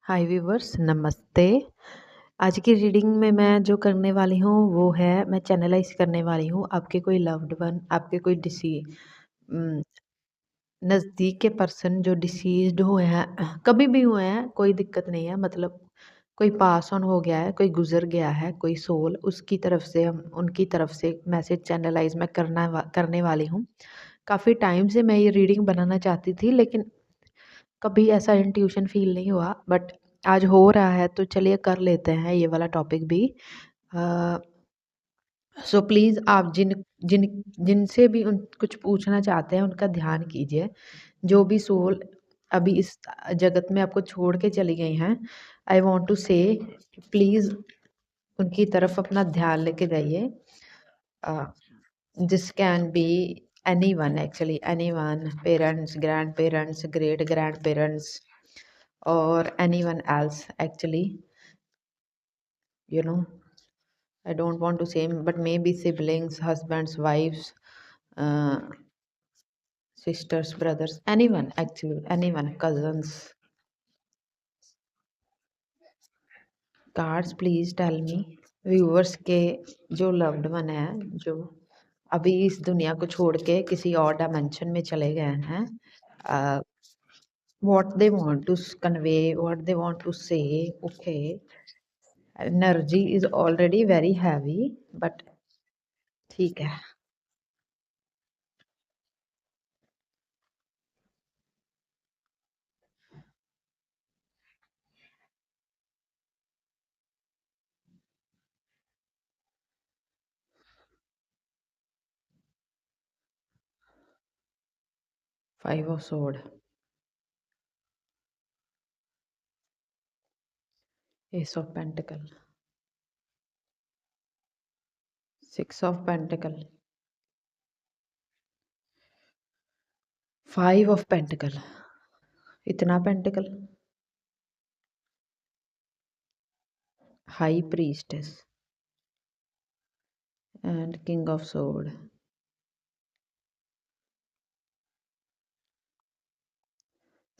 हाय viewers, नमस्ते। आज की रीडिंग में मैं जो करने वाली हूँ वो है, मैं चैनलाइज करने वाली हूँ आपके कोई लव्ड वन, आपके कोई नज़दीक के पर्सन जो डिसीज्ड हुए हैं, कभी भी हुए हैं, कोई दिक्कत नहीं है। मतलब कोई पास ऑन हो गया है, कोई गुजर गया है, कोई सोल, उसकी तरफ से हम उनकी तरफ से मैसेज चैनलाइज मैं करने वाली हूँ। काफ़ी टाइम से मैं ये रीडिंग बनाना चाहती थी, लेकिन कभी ऐसा इंट्यूशन फील नहीं हुआ, बट आज हो रहा है तो चलिए कर लेते हैं ये वाला टॉपिक भी। सो प्लीज़ आप जिन जिन जिनसे भी उन कुछ पूछना चाहते हैं उनका ध्यान कीजिए। जो भी सोल अभी इस जगत में आपको छोड़ के चली गई हैं, आई वांट टू से प्लीज़ उनकी तरफ अपना ध्यान लेके जाइए। This can be anyone, actually anyone, parents, grand parents, great grand parents, or anyone else, actually, you know. I don't want to say, but maybe siblings, husbands, wives, uh, sisters, brothers, anyone, actually, anyone, cousins. Cards, please tell me, viewers के जो loved one है, जो अभी इस दुनिया को छोड़ के किसी और डायमेंशन में चले गए हैं, what they want to convey, what they want to say. Okay, energy is already very heavy, but ठीक है। 5 of sword, ace of pentacle, 6 of pentacle, 5 of pentacle, इतना pentacle, high priestess and king of sword,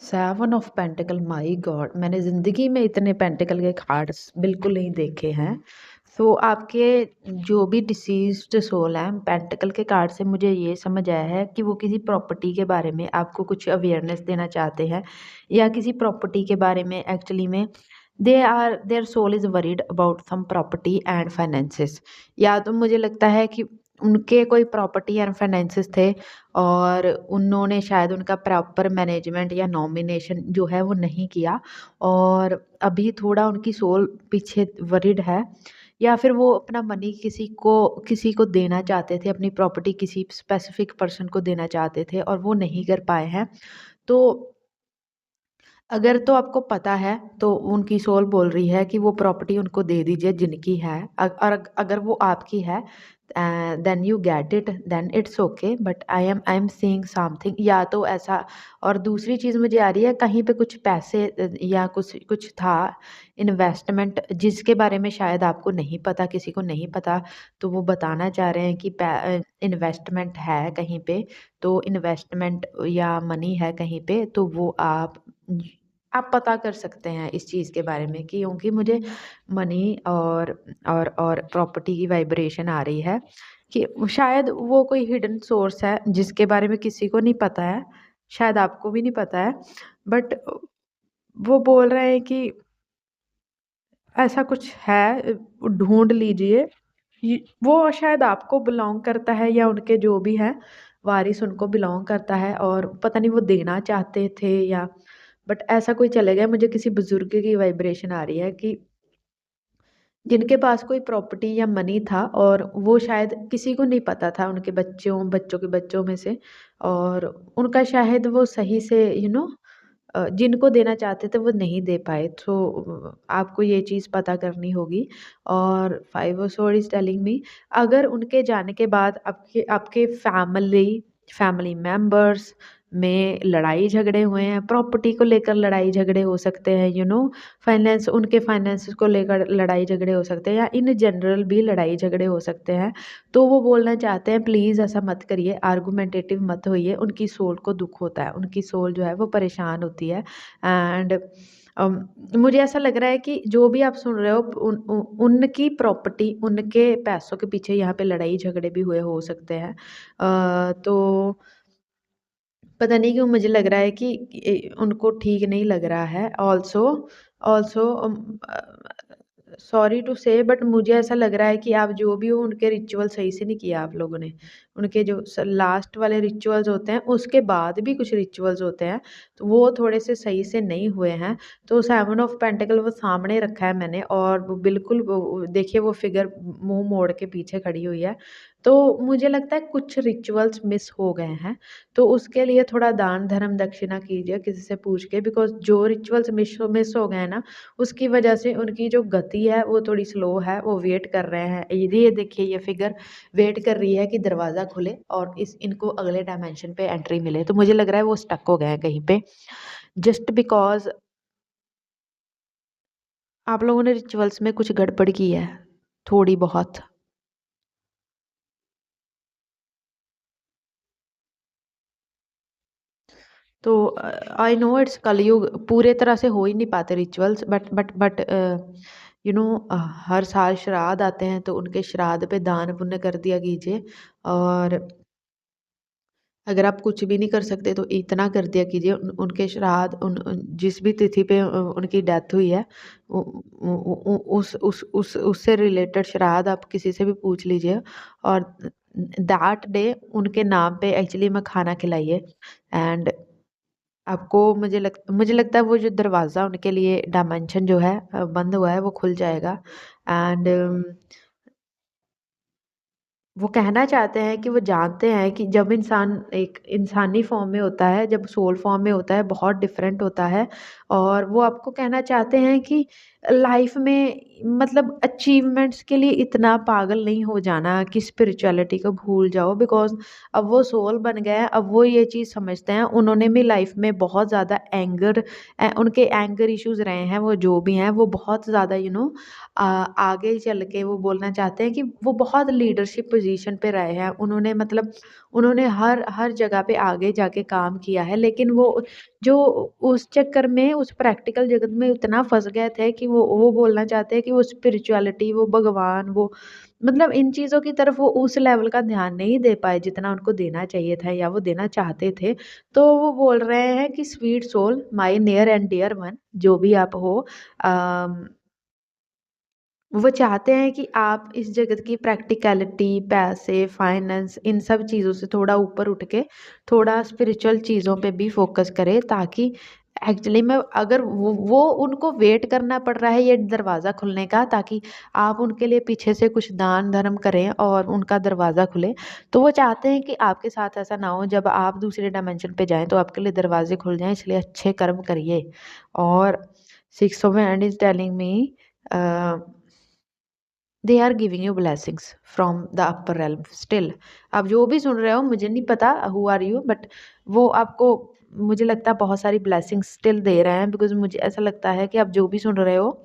7 of pentacle. My God, मैंने ज़िंदगी में इतने pentacle के cards बिल्कुल नहीं देखे हैं। तो आपके जो भी डिसीज्ड सोल हैं, पेंटिकल के कार्ड से मुझे ये समझ आया है कि वो किसी प्रॉपर्टी के बारे में आपको कुछ अवेयरनेस देना चाहते हैं, या किसी प्रॉपर्टी के बारे में एक्चुअली में their soul is worried about some property and finances. या तो मुझे लगता है कि उनके कोई प्रॉपर्टी एंड फाइनेंसेस थे, और उन्होंने शायद उनका प्रॉपर मैनेजमेंट या नॉमिनेशन जो है वो नहीं किया, और अभी थोड़ा उनकी सोल पीछे वरिड है, या फिर वो अपना मनी किसी को देना चाहते थे, अपनी प्रॉपर्टी किसी स्पेसिफिक पर्सन को देना चाहते थे और वो नहीं कर पाए हैं। तो अगर तो आपको पता है तो उनकी सोल बोल रही है कि वो प्रॉपर्टी उनको दे दीजिए जिनकी है, और अगर वो आपकी है, then you get it, then it's okay, but I am seeing something, या तो ऐसा। और दूसरी चीज़ मुझे आ रही है, कहीं पे कुछ पैसे या कुछ कुछ था, इन्वेस्टमेंट, जिसके बारे में शायद आपको नहीं पता, किसी को नहीं पता, तो वो बताना चाह रहे हैं कि इन्वेस्टमेंट है कहीं पे, तो इन्वेस्टमेंट या मनी है कहीं पे, तो वो आप पता कर सकते हैं इस चीज़ के बारे में, क्योंकि मुझे मनी और प्रॉपर्टी की वाइब्रेशन आ रही है, कि शायद वो कोई हिडन सोर्स है जिसके बारे में किसी को नहीं पता है, शायद आपको भी नहीं पता है, बट वो बोल रहे हैं कि ऐसा कुछ है, ढूंढ लीजिए। वो शायद आपको बिलोंग करता है, या उनके जो भी हैं वारिस उनको बिलोंग करता है, और पता नहीं वो देना चाहते थे या, बट ऐसा कोई चले गया। मुझे किसी बुजुर्ग की वाइब्रेशन आ रही है कि जिनके पास कोई प्रॉपर्टी या मनी था, और वो शायद किसी को नहीं पता था, उनके बच्चों के बच्चों में से, और उनका शायद वो सही से जिनको देना चाहते थे वो नहीं दे पाए। तो आपको ये चीज़ पता करनी होगी। और 5 ऑफ स्वॉर्ड इज़ टेलिंग मी, अगर उनके जाने के बाद आपके आपके फैमिली मेंबर्स में लड़ाई झगड़े हुए हैं, प्रॉपर्टी को लेकर लड़ाई झगड़े हो सकते हैं, उनके फाइनेंस को लेकर लड़ाई झगड़े हो सकते हैं, या इन जनरल भी लड़ाई झगड़े हो सकते हैं। तो वो बोलना चाहते हैं, प्लीज़ ऐसा मत करिए, आर्गुमेंटेटिव मत होइए। उनकी सोल को दुख होता है, उनकी सोल जो है वो परेशान होती है, एंड मुझे ऐसा लग रहा है कि जो भी आप सुन रहे हो उनकी प्रॉपर्टी, उनके पैसों के पीछे यहाँ पे लड़ाई झगड़े भी हुए हो सकते हैं। तो पता नहीं क्यों मुझे लग रहा है कि उनको ठीक नहीं लग रहा है। ऑल्सो ऑल्सो सॉरी टू से, बट मुझे ऐसा लग रहा है कि आप जो भी हो उनके रिचुअल सही से नहीं किया आप लोगों ने। उनके जो लास्ट वाले रिचुअल्स होते हैं उसके बाद भी कुछ रिचुअल्स होते हैं, तो वो थोड़े से सही से नहीं हुए हैं। तो सेवन ऑफ पेंटिकल वो सामने रखा है मैंने, और वो बिल्कुल देखिए वो फिगर मुंह मोड़ के पीछे खड़ी हुई है। तो मुझे लगता है कुछ रिचुअल्स मिस हो गए हैं, तो उसके लिए थोड़ा दान धर्म दक्षिणा कीजिए किसी से पूछ के, बिकॉज जो रिचुअल्स मिस हो गए हैं ना, उसकी वजह से उनकी जो गति है वो थोड़ी स्लो है। वो वेट कर रहे हैं, ये देखिए ये फिगर वेट कर रही है कि दरवाज़ा खुले और इस इनको अगले डायमेंशन पे एंट्री मिले। तो मुझे लग रहा है वो स्टक हो गए हैं कहीं पे, जस्ट बिकॉज आप लोगों ने रिचुअल्स में कुछ गड़बड़ की है, थोड़ी बहुत। तो आई नो इट्स कलयुग, पूरे तरह से हो ही नहीं पाते रिचुअल्स, बट यू नो हर साल श्राद्ध आते हैं तो उनके श्राद्ध पे दान पुण्य कर दिया कीजिए। और अगर आप कुछ भी नहीं कर सकते तो इतना कर दिया कीजिए, उनके श्राद्ध जिस भी तिथि पे उनकी डेथ हुई है, उससे रिलेटेड श्राद्ध आप किसी से भी पूछ लीजिए, और दैट डे उनके नाम पे एक्चुअली में खाना खिलाइए। एंड आपको मुझे लगता है वो जो दरवाज़ा उनके लिए डायमेंशन जो है बंद हुआ है वो खुल जाएगा। एंड वो कहना चाहते हैं कि वो जानते हैं कि जब इंसान एक इंसानी फॉर्म में होता है, जब सोल फॉर्म में होता है, बहुत डिफरेंट होता है। और वो आपको कहना चाहते हैं कि लाइफ में मतलब अचीवमेंट्स के लिए इतना पागल नहीं हो जाना कि स्पिरिचुअलिटी को भूल जाओ, बिकॉज अब वो सोल बन गए हैं, अब वो ये चीज़ समझते हैं। उन्होंने भी लाइफ में बहुत ज़्यादा उनके एंगर इश्यूज रहे हैं, वो जो भी हैं वो बहुत ज़्यादा आगे चल के वो बोलना चाहते हैं कि वो बहुत लीडरशिप पोजीशन पे रहे हैं। उन्होंने मतलब उन्होंने हर हर जगह पे आगे जाके काम किया है, लेकिन वो जो उस चक्कर में उस प्रैक्टिकल जगत में इतना फँस गए थे कि वो बोलना चाहते हैं कि वो स्पिरिचुअलिटी, वो भगवान, वो मतलब इन चीज़ों की तरफ वो उस लेवल का ध्यान नहीं दे पाए जितना उनको देना चाहिए था या वो देना चाहते थे। तो वो बोल रहे हैं कि sweet soul, my near and dear one, जो भी आप हो, अम वो चाहते हैं कि आप इस जगत की प्रैक्टिकलिटी, पैसे, फाइनेंस, इन सब चीज़ों से थोड़ा ऊपर उठ के थोड़ा स्पिरिचुअल चीज़ों पे भी फ़ोकस करें, ताकि एक्चुअली में अगर वो उनको वेट करना पड़ रहा है ये दरवाज़ा खुलने का, ताकि आप उनके लिए पीछे से कुछ दान धर्म करें और उनका दरवाज़ा खुले। तो वो चाहते हैं कि आपके साथ ऐसा ना हो, जब आप दूसरे डायमेंशन पे जाएँ तो आपके लिए दरवाज़े खुल जाएँ, इसलिए अच्छे कर्म करिए। और six of hand is telling me a they are giving you blessings from the upper realm still. आप जो भी सुन रहे हो, मुझे नहीं पता हु आर यू, बट वो आपको मुझे लगता है बहुत सारी ब्लेसिंग्स स्टिल दे रहे हैं, बिकॉज मुझे ऐसा लगता है कि आप जो भी सुन रहे हो,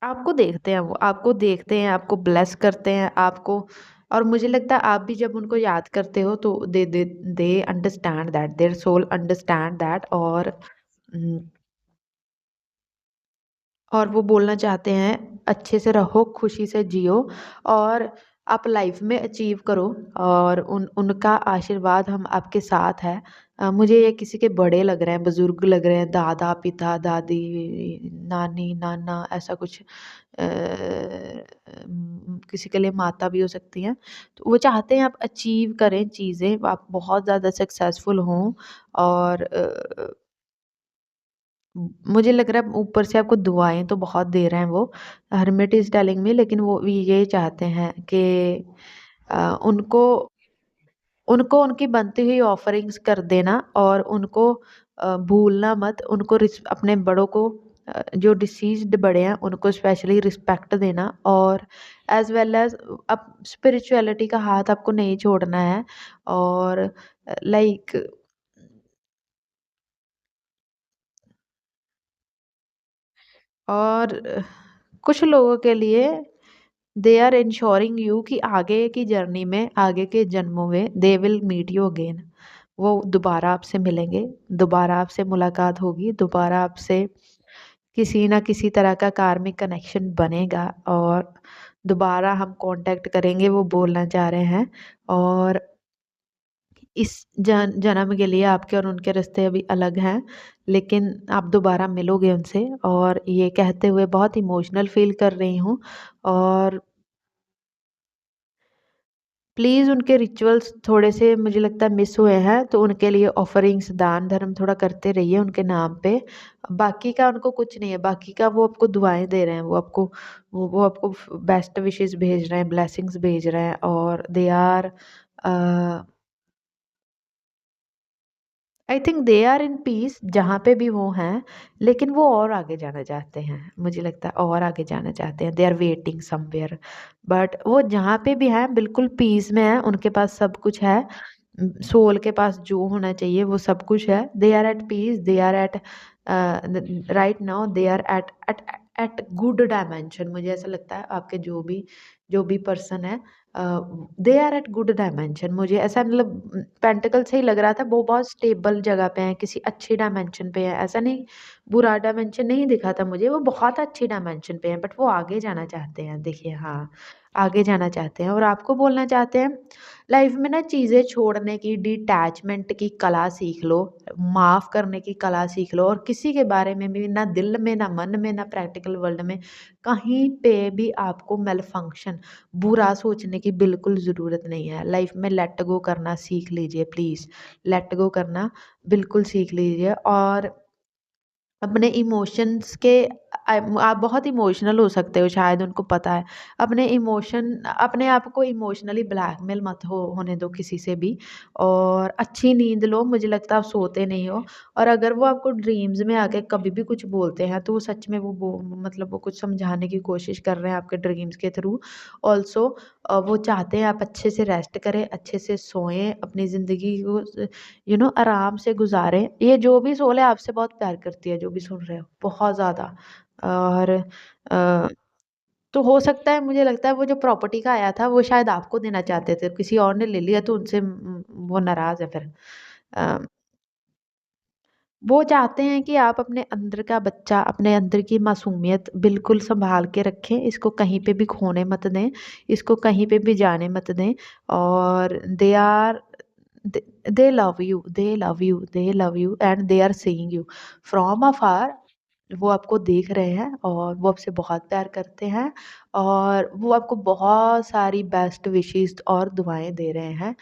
आपको देखते हैं, वो आपको देखते हैं, आपको ब्लेस करते हैं आपको। और मुझे लगता है आप भी जब उनको याद करते हो तो they understand that, their soul understand that. और वो बोलना चाहते हैं अच्छे से रहो, खुशी से जियो, और आप लाइफ में अचीव करो। और उनका आशीर्वाद हम आपके साथ है। मुझे ये किसी के बड़े लग रहे हैं, बुजुर्ग लग रहे हैं, दादा पिता दादी, नानी नाना, ऐसा कुछ। किसी के लिए माता भी हो सकती हैं। तो वो चाहते हैं आप अचीव करें चीज़ें, आप बहुत ज़्यादा सक्सेसफुल हों। और मुझे लग रहा है ऊपर से आपको दुआएँ तो बहुत दे रहे हैं वो, हर्मिट इज़ टेलिंग मी, लेकिन वो भी ये चाहते हैं कि उनको उनको उनकी बनती हुई ऑफरिंग्स कर देना, और उनको भूलना मत। उनको अपने बड़ों को, जो डिसीज्ड बड़े हैं उनको स्पेशली रिस्पेक्ट देना, और एज वेल एज अब स्पिरिचुअलिटी का हाथ आपको नहीं छोड़ना है। और लाइक और कुछ लोगों के लिए दे आर इंश्योरिंग यू कि आगे की जर्नी में, आगे के जन्मों में they will meet you again. वो दोबारा आपसे मिलेंगे, दोबारा आपसे मुलाकात होगी, दोबारा आपसे किसी ना किसी तरह का कार्मिक कनेक्शन बनेगा और दोबारा हम कांटेक्ट करेंगे वो बोलना चाह रहे हैं। और इस जन्म के लिए आपके और उनके रिश्ते अभी अलग हैं, लेकिन आप दोबारा मिलोगे उनसे, और ये कहते हुए बहुत इमोशनल फील कर रही हूँ। और प्लीज़ उनके रिचुअल्स थोड़े से मुझे लगता है मिस हुए हैं, तो उनके लिए ऑफरिंग्स दान धर्म थोड़ा करते रहिए उनके नाम पे। बाकी का उनको कुछ नहीं है, बाकी का वो आपको दुआएं दे रहे हैं, वो आपको वो आपको बेस्ट विशेस भेज रहे हैं, ब्लेसिंग्स भेज रहे हैं, और they are I think they are in peace जहाँ पे भी वो हैं। लेकिन वो और आगे जाना चाहते हैं, मुझे लगता है और आगे जाना चाहते हैं, they are waiting somewhere. But वो जहाँ पे भी हैं बिल्कुल पीस में है, उनके पास सब कुछ है। सोल के पास जो होना चाहिए वो सब कुछ है, they are at peace, they are at right now, they are at at good dimension. मुझे ऐसा लगता है आपके जो भी पर्सन है, they are at good dimension. मुझे ऐसा मतलब पेंटिकल से ही लग रहा था वो बहुत स्टेबल जगह पे हैं, किसी अच्छी डायमेंशन पे है, ऐसा नहीं, बुरा डायमेंशन नहीं दिखा था मुझे, वो बहुत अच्छी डायमेंशन पे है, बट वो आगे जाना चाहते हैं, देखिए हाँ, आगे जाना चाहते हैं और आपको बोलना चाहते हैं लाइफ में ना चीज़ें छोड़ने की, डिटैचमेंट की कला सीख लो, माफ़ करने की कला सीख लो, और किसी के बारे में भी ना दिल में, ना मन में, ना प्रैक्टिकल वर्ल्ड में कहीं पे भी आपको मेल फंक्शन, बुरा सोचने की बिल्कुल ज़रूरत नहीं है। लाइफ में लेट गो करना सीख लीजिए प्लीज़, लेट गो करना बिल्कुल सीख लीजिए। और अपने इमोशंस के आप बहुत इमोशनल हो सकते हो, शायद उनको पता है। अपने आप को इमोशनली ब्लैकमेल मत होने दो किसी से भी, और अच्छी नींद लो, मुझे लगता है आप सोते नहीं हो। और अगर वो आपको ड्रीम्स में आके कभी भी कुछ बोलते हैं तो वो सच में वो मतलब वो कुछ समझाने की कोशिश कर रहे हैं आपके ड्रीम्स के थ्रू। ऑल्सो वो चाहते हैं आप अच्छे से रेस्ट करें, अच्छे से सोएं, अपनी ज़िंदगी को आराम से गुज़ारें। ये जो भी सोल है आपसे बहुत प्यार करती है, जो भी सुन रहे हो, बहुत ज़्यादा। और तो हो सकता है, मुझे लगता है वो जो प्रॉपर्टी का आया था वो शायद आपको देना चाहते थे, किसी और ने ले लिया तो उनसे वो नाराज़ है फिर। अ, वो चाहते हैं कि आप अपने अंदर का बच्चा, अपने अंदर की मासूमियत बिल्कुल सँभाल के रखें, इसको कहीं पे भी खोने मत दें, इसको कहीं पे भी जाने मत दें। और they they love you and they are seeing you from afar. वो आपको देख रहे हैं और वो आपसे बहुत प्यार करते हैं, और वो आपको बहुत सारी बेस्ट विशेस और दुआएं दे रहे हैं।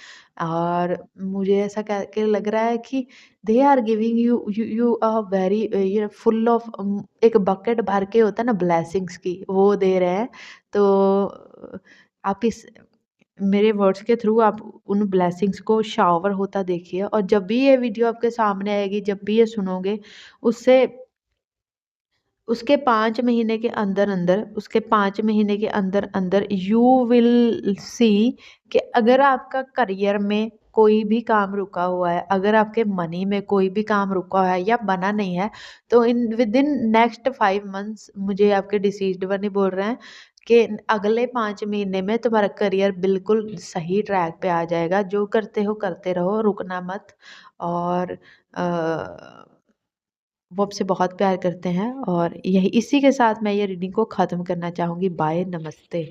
और मुझे ऐसा कह के लग रहा है कि they are giving you a very full of, एक बकेट भर के होता है ना ब्लेसिंग्स की, वो दे रहे हैं। तो आप इस मेरे वर्ड्स के थ्रू आप उन ब्लेसिंग्स को शावर होता देखिए, और जब भी ये वीडियो आपके सामने आएगी, जब भी ये सुनोगे, उससे उसके 5 महीने के अंदर-अंदर, उसके 5 महीने के अंदर-अंदर यू विल सी कि अगर आपका करियर में कोई भी काम रुका हुआ है, अगर आपके मनी में कोई भी काम रुका हुआ है या बना नहीं है, तो इन विदिन नेक्स्ट 5 मंथ्स, मुझे आपके डिसीज़्ड वन ही बोल रहे हैं कि अगले 5 महीने में तुम्हारा करियर बिल्कुल सही ट्रैक पे आ जाएगा। जो करते हो करते रहो, रुकना मत। और अ वो आपसे बहुत प्यार करते हैं, और यही इसी के साथ मैं ये रीडिंग को ख़त्म करना चाहूँगी। बाय, नमस्ते।